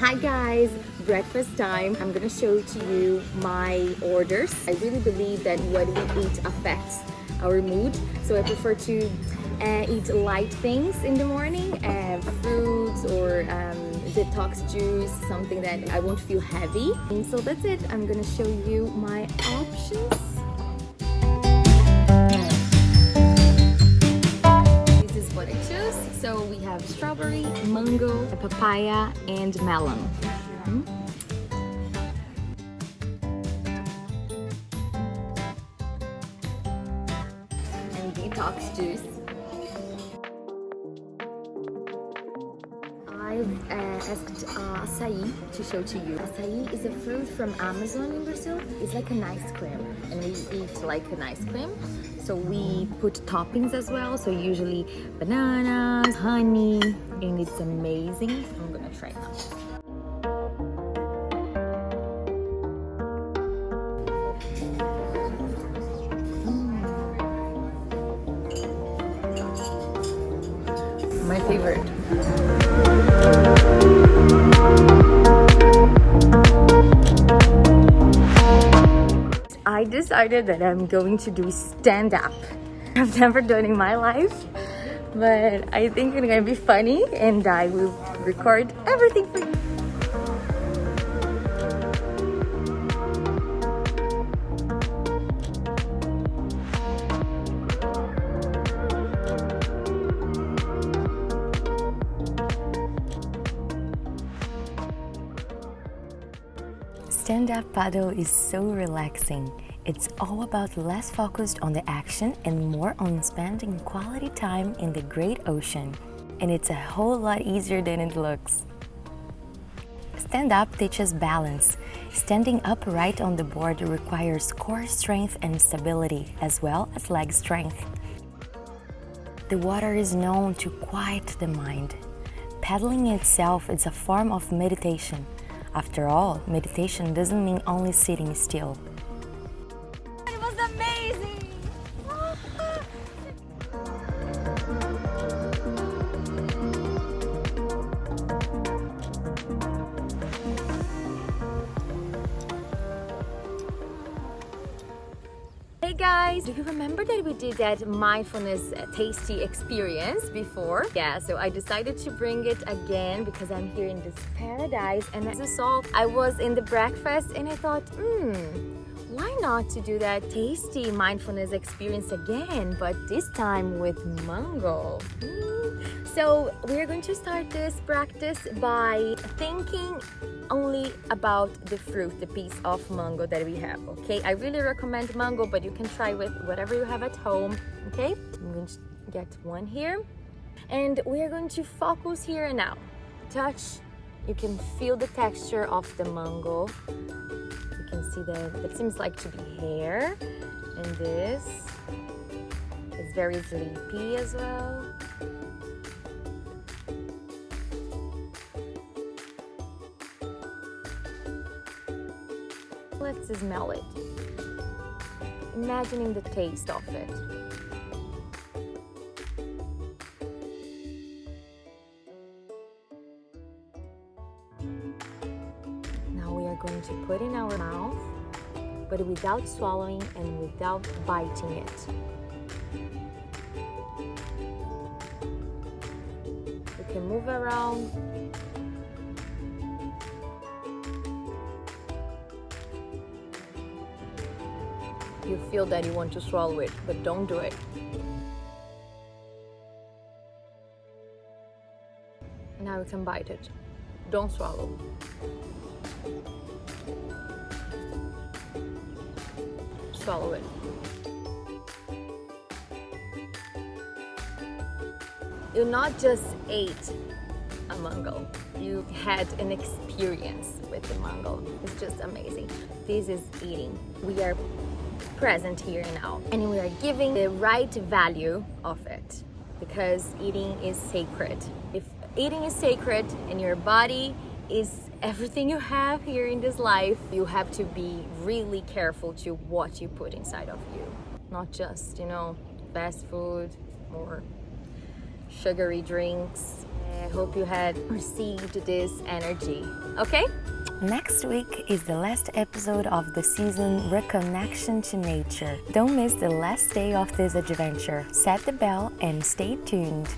Hi guys, breakfast time. I'm gonna show to you my orders. I really believe that what we eat affects our mood, so I prefer to eat light things in the morning, fruits or detox juice, something that I won't feel heavy. And so that's it. I'm gonna show you my options. This is what I choose. So we have strawberry, mango, papaya, and melon. And detox juice. I've asked açaí to show to you. Açaí is a fruit from Amazon in Brazil. It's like an ice cream, and we eat like an ice cream. So we put toppings as well. So usually bananas, honey, and it's amazing. I'm gonna try now. My favorite. I decided that I'm going to do stand-up. I've never done in my life, but I think it's gonna be funny and I will record everything for you. Stand-up paddle is so relaxing. It's all about less focused on the action and more on spending quality time in the great ocean. And it's a whole lot easier than it looks. Stand-up teaches balance. Standing upright on the board requires core strength and stability, as well as leg strength. The water is known to quiet the mind. Paddling itself is a form of meditation. After all, meditation doesn't mean only sitting still. It was amazing! Hey guys, do you remember that we did that mindfulness tasty experience before? Yeah, so I decided to bring it again because I'm here in this paradise, and as you saw, I was in the breakfast and I thought, why not to do that tasty mindfulness experience again, but this time with mango. So we're going to start this practice by thinking only about the fruit, the piece of mango that we have, okay? I really recommend mango, but you can try with whatever you have at home, okay? I'm going to get one here. And we are going to focus here and now. Touch, you can feel the texture of the mango. You can see that it seems like to be hair. And this is very sleepy as well. Let's smell it. Imagining the taste of it. Now we are going to put in our mouth, but without swallowing and without biting it. You can move around. You feel that you want to swallow it, but don't do it. Now you can bite it. Don't swallow. Swallow it. You not just ate a mango, you had an experience with the mango. It's just amazing. This is eating. We are present here and now, and we are giving the right value of it, because eating is sacred. If eating is sacred and your body is everything you have here in this life, you have to be really careful to what you put inside of you. Not just, fast food or sugary drinks. I hope you had received this energy. Okay? Next week is the last episode of the season Reconnection to Nature. Don't miss the last day of this adventure. Set the bell and stay tuned.